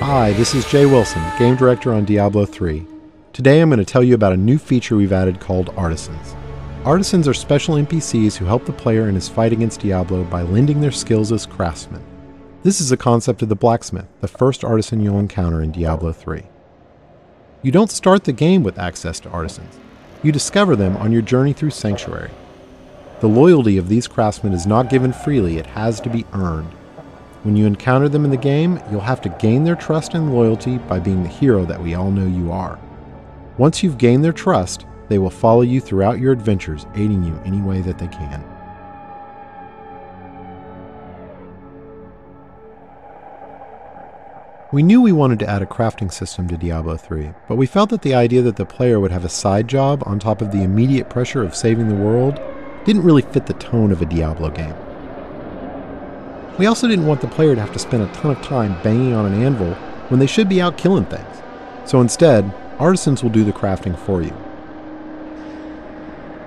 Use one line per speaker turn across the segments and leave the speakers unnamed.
Hi, this is Jay Wilson, Game Director on Diablo III. Today I'm going to tell you about a new feature we've added called Artisans. Artisans are special NPCs who help the player in his fight against Diablo by lending their skills as craftsmen. This is a concept of the blacksmith, the first artisan you'll encounter in Diablo III. You don't start the game with access to artisans. You discover them on your journey through Sanctuary. The loyalty of these craftsmen is not given freely, it has to be earned. When you encounter them in the game, you'll have to gain their trust and loyalty by being the hero that we all know you are. Once you've gained their trust, they will follow you throughout your adventures, aiding you any way that they can. We knew we wanted to add a crafting system to Diablo III, but we felt that the idea that the player would have a side job on top of the immediate pressure of saving the world didn't really fit the tone of a Diablo game. We also didn't want the player to have to spend a ton of time banging on an anvil when they should be out killing things. So instead, artisans will do the crafting for you.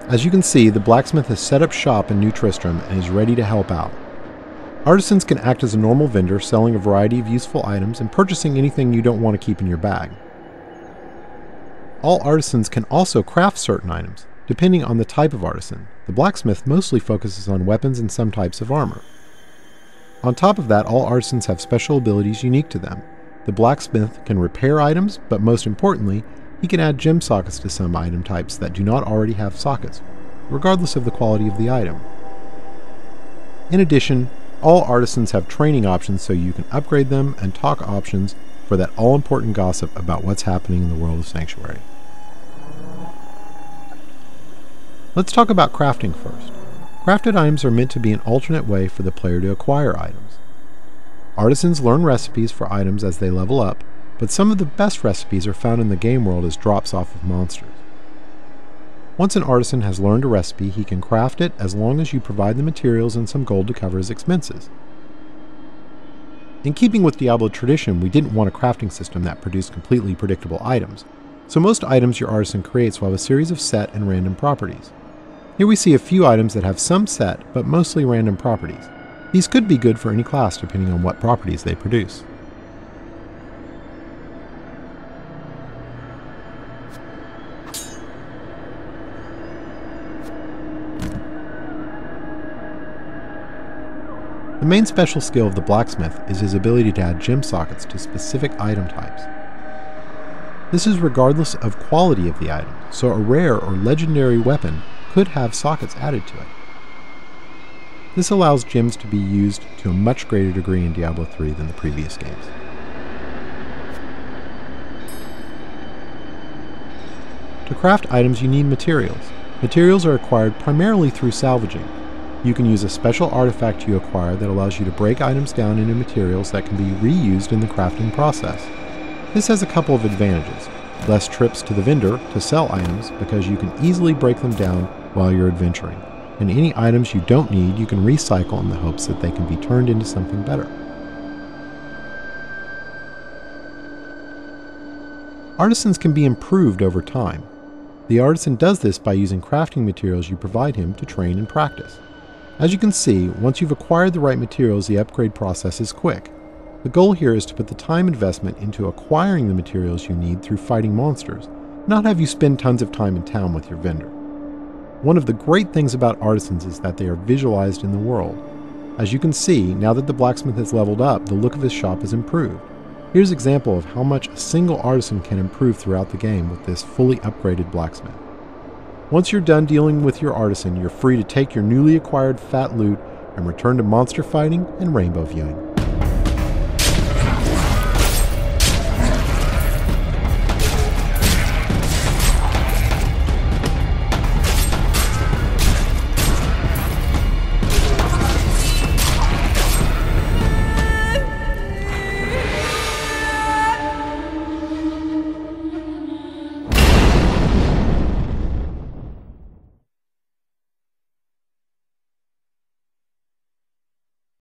As you can see, the blacksmith has set up shop in New Tristram and is ready to help out. Artisans can act as a normal vendor, selling a variety of useful items and purchasing anything you don't want to keep in your bag. All artisans can also craft certain items, depending on the type of artisan. The blacksmith mostly focuses on weapons and some types of armor. On top of that, all artisans have special abilities unique to them. The blacksmith can repair items, but most importantly, he can add gem sockets to some item types that do not already have sockets, regardless of the quality of the item. In addition, all artisans have training options so you can upgrade them, and talk options for that all-important gossip about what's happening in the world of Sanctuary. Let's talk about crafting first. Crafted items are meant to be an alternate way for the player to acquire items. Artisans learn recipes for items as they level up, but some of the best recipes are found in the game world as drops off of monsters. Once an artisan has learned a recipe, he can craft it as long as you provide the materials and some gold to cover his expenses. In keeping with Diablo tradition, we didn't want a crafting system that produced completely predictable items, so most items your artisan creates will have a series of set and random properties. Here we see a few items that have some set, but mostly random properties. These could be good for any class depending on what properties they produce. The main special skill of the blacksmith is his ability to add gem sockets to specific item types. This is regardless of quality of the item, so a rare or legendary weapon could have sockets added to it. This allows gems to be used to a much greater degree in Diablo III than the previous games. To craft items you need materials. Materials are acquired primarily through salvaging. You can use a special artifact you acquire that allows you to break items down into materials that can be reused in the crafting process. This has a couple of advantages. Less trips to the vendor to sell items because you can easily break them down while you're adventuring, and any items you don't need you can recycle in the hopes that they can be turned into something better. Artisans can be improved over time. The artisan does this by using crafting materials you provide him to train and practice. As you can see, once you've acquired the right materials, the upgrade process is quick. The goal here is to put the time investment into acquiring the materials you need through fighting monsters, not have you spend tons of time in town with your vendor. One of the great things about artisans is that they are visualized in the world. As you can see, now that the blacksmith has leveled up, the look of his shop is improved. Here's an example of how much a single artisan can improve throughout the game with this fully upgraded blacksmith. Once you're done dealing with your artisan, you're free to take your newly acquired fat loot and return to monster fighting and rainbow viewing.